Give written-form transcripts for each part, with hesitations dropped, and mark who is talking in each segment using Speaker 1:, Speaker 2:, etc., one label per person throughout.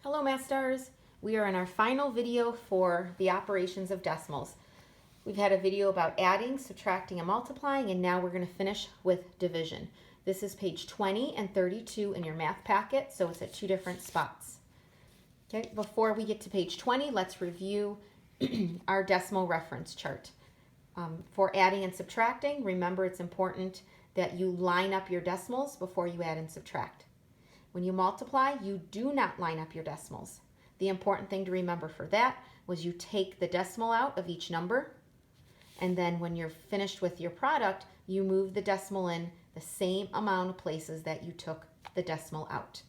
Speaker 1: Hello, Math Stars. We are in our final video for the operations of decimals. We've had a video about adding, subtracting, and multiplying, and now we're going to finish with division. This is page 20 and 32 in your math packet, so it's at two different spots. Okay, before we get to page 20, let's review our decimal reference chart. For adding and subtracting, remember it's important that you line up your decimals before you add and subtract. When you multiply, you do not line up your decimals. The important thing to remember for that was you take the decimal out of each number, and then when you're finished with your product, you move the decimal in the same amount of places that you took the decimal out.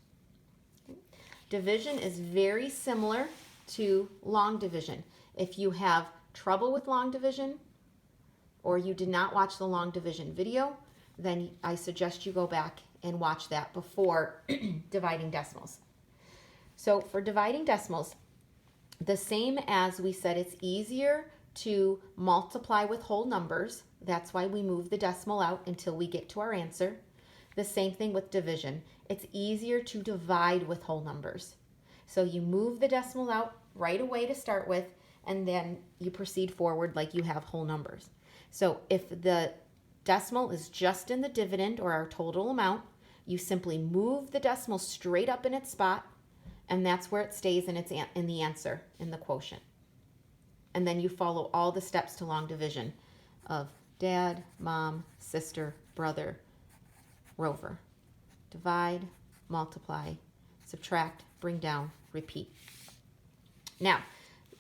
Speaker 1: Division is very similar to long division. If you have trouble with long division, or you did not watch the long division video, then I suggest you go back and watch that before dividing decimals. So for dividing decimals, the same as we said, it's easier to multiply with whole numbers. That's why we move the decimal out until we get to our answer. The same thing with division. It's easier to divide with whole numbers. So you move the decimal out right away to start with, and then you proceed forward like you have whole numbers. So if the decimal is just in the dividend or our total amount, you simply move the decimal straight up in its spot, and that's where it stays in the answer, in the quotient. And then you follow all the steps to long division of dad, mom, sister, brother, Rover. Divide, multiply, subtract, bring down, repeat. Now,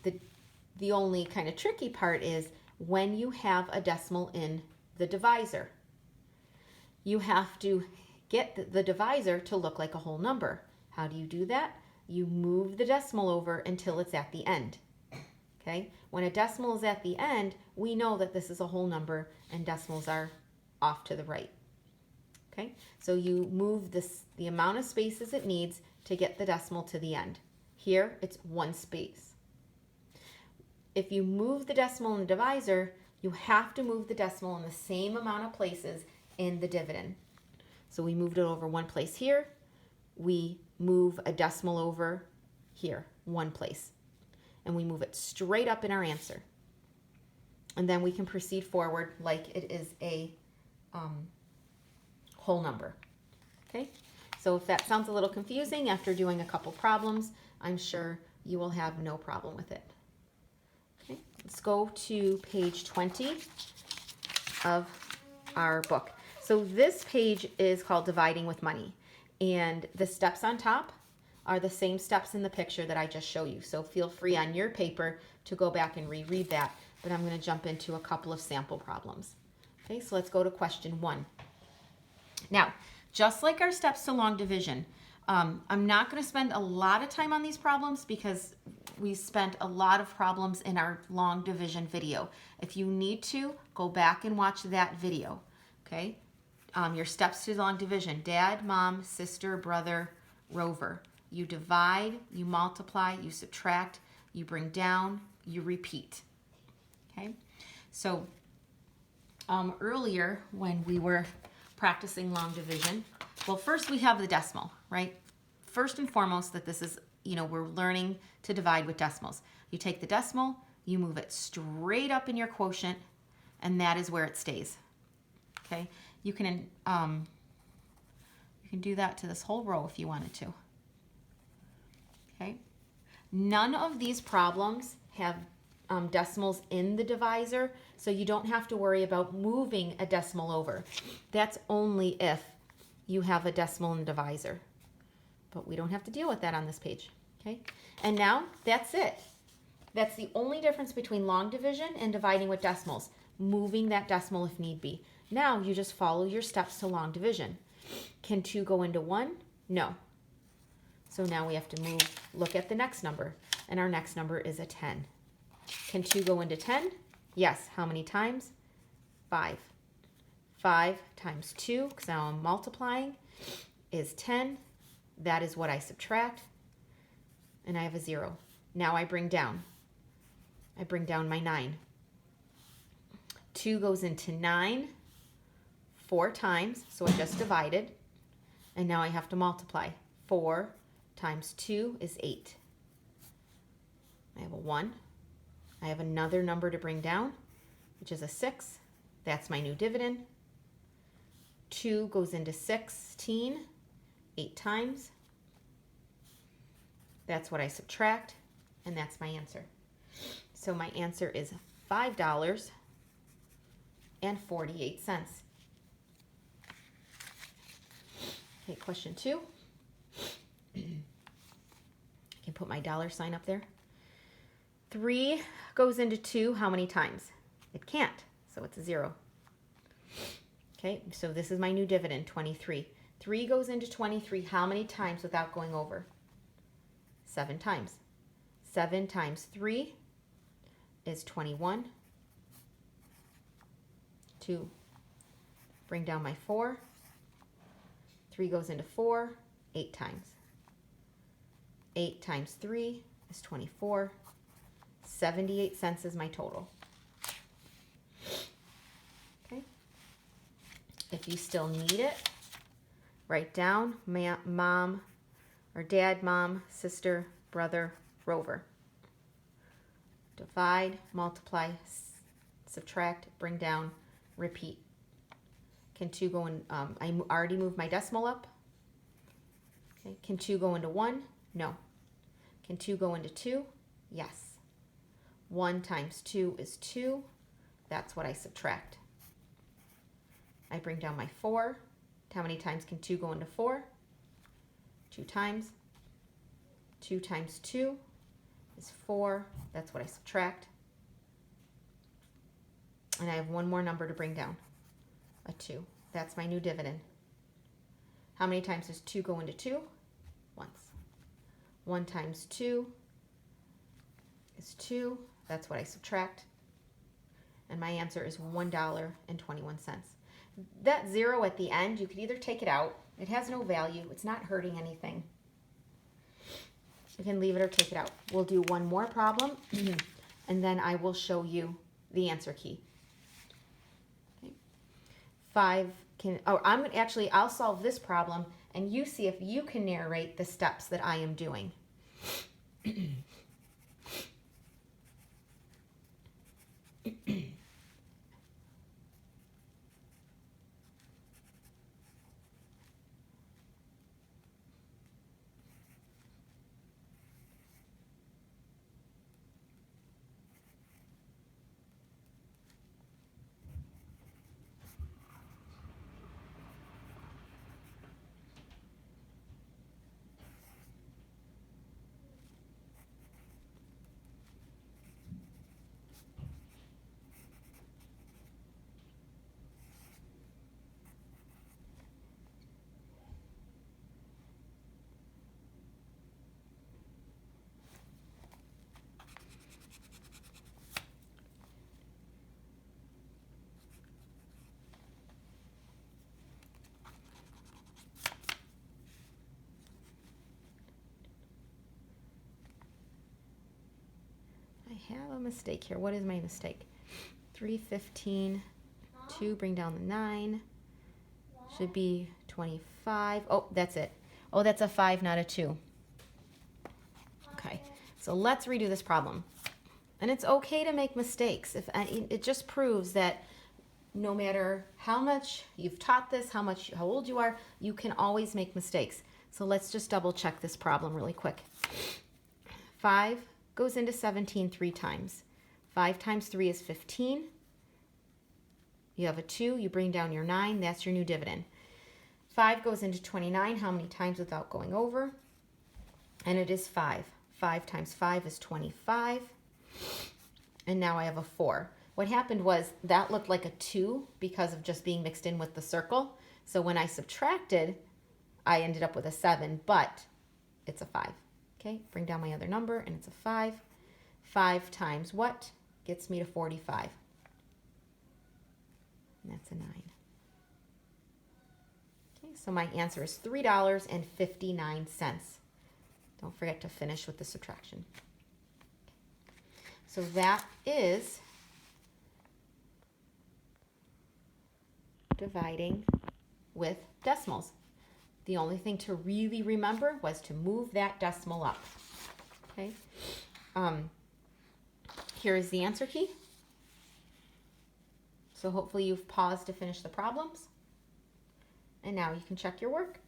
Speaker 1: the only kind of tricky part is when you have a decimal in the divisor. You have to get the divisor to look like a whole number. How do you do that? You move the decimal over until it's at the end. Okay? When a decimal is at the end, we know that this is a whole number and decimals are off to the right. Okay? So you move the amount of spaces it needs to get the decimal to the end. Here, it's one space. If you move the decimal in the divisor, you have to move the decimal in the same amount of places in the dividend. So we moved it over one place here. We move a decimal over here, one place. And we move it straight up in our answer. And then we can proceed forward like it is a whole number. Okay? So if that sounds a little confusing after doing a couple problems, I'm sure you will have no problem with it. Okay? Let's go to page 20 of our book. So this page is called Dividing with Money, and the steps on top are the same steps in the picture that I just showed you. So feel free on your paper to go back and reread that, but I'm going to jump into a couple of sample problems. Okay, so let's go to question 1. Now, just like our steps to long division, I'm not going to spend a lot of time on these problems because we spent a lot of problems in our long division video. If you need to, go back and watch that video. Okay? Your steps to long division: dad, mom, sister, brother, Rover. You divide, you multiply, you subtract, you bring down, you repeat. Okay? So earlier when we were practicing long division, well, first we have the decimal, right? First and foremost, that this is, we're learning to divide with decimals. You take the decimal, you move it straight up in your quotient, and that is where it stays. Okay? You can do that to this whole row if you wanted to. Okay? None of these problems have decimals in the divisor, so you don't have to worry about moving a decimal over. That's only if you have a decimal in the divisor. But we don't have to deal with that on this page. Okay? And now, that's it. That's the only difference between long division and dividing with decimals. Moving that decimal if need be. Now, you just follow your steps to long division. Can 2 go into 1? No. So now we have to look at the next number. And our next number is a 10. Can 2 go into 10? Yes. How many times? 5. 5 times 2, because now I'm multiplying, is 10. That is what I subtract. And I have a 0. Now I bring down. I bring down my 9. 2 goes into 9 4 times, so I just divided. And now I have to multiply. 4 times 2 is 8. I have a 1. I have another number to bring down, which is a 6. That's my new dividend. 2 goes into 16 8 times. That's what I subtract, and that's my answer. So my answer is $5.48. Okay, question 2. I can put my dollar sign up there. 3 goes into 2 how many times? It can't, so it's a 0. Okay, so this is my new dividend, 23. 3 goes into 23 how many times without going over? 7 times. 7 times 3 is 21. 2. Bring down my 4. 3 goes into 4 8 times. 8 times 3 is 24. 78 cents is my total. Okay. If you still need it, write down mom or dad, mom, sister, brother, Rover. Divide, multiply, subtract, bring down, repeat. Can 2 go in, I already moved my decimal up. Okay. Can 2 go into 1? No. Can 2 go into 2? Yes. 1 times 2 is 2. That's what I subtract. I bring down my 4. How many times can 2 go into 4? 2 times. 2 times 2 is 4. That's what I subtract. And I have one more number to bring down, a 2. That's my new dividend. How many times does 2 go into 2? Once. 1 times 2 is 2. That's what I subtract. And my answer is $1.21. That 0 at the end, you could either take it out. It has no value. It's not hurting anything. You can leave it or take it out. We'll do one more problem, and then I will show you the answer key. Okay. 5 can, oh, I'll solve this problem, and you see if you can narrate the steps that I am doing. I have a mistake here. What is my mistake? 315, 2, bring down the 9. Should be 25. Oh, that's it. Oh, that's a 5, not a 2. Okay, so let's redo this problem. And it's okay to make mistakes. It just proves that no matter how much you've taught this, how old you are, you can always make mistakes. So let's just double check this problem really quick. 5 goes into 17 3 times. 5 times 3 is 15. You have a 2, you bring down your 9, that's your new dividend. 5 goes into 29, how many times without going over? And it is 5. 5 times 5 is 25. And now I have a 4. What happened was that looked like a 2 because of just being mixed in with the circle. So when I subtracted, I ended up with a 7, but it's a 5. Okay, bring down my other number, and it's a 5. 5 times what gets me to 45? And that's a 9. Okay, so my answer is $3.59. Don't forget to finish with the subtraction. So that is dividing with decimals. The only thing to really remember was to move that decimal up. Okay. Here is the answer key. So hopefully you've paused to finish the problems. And now you can check your work.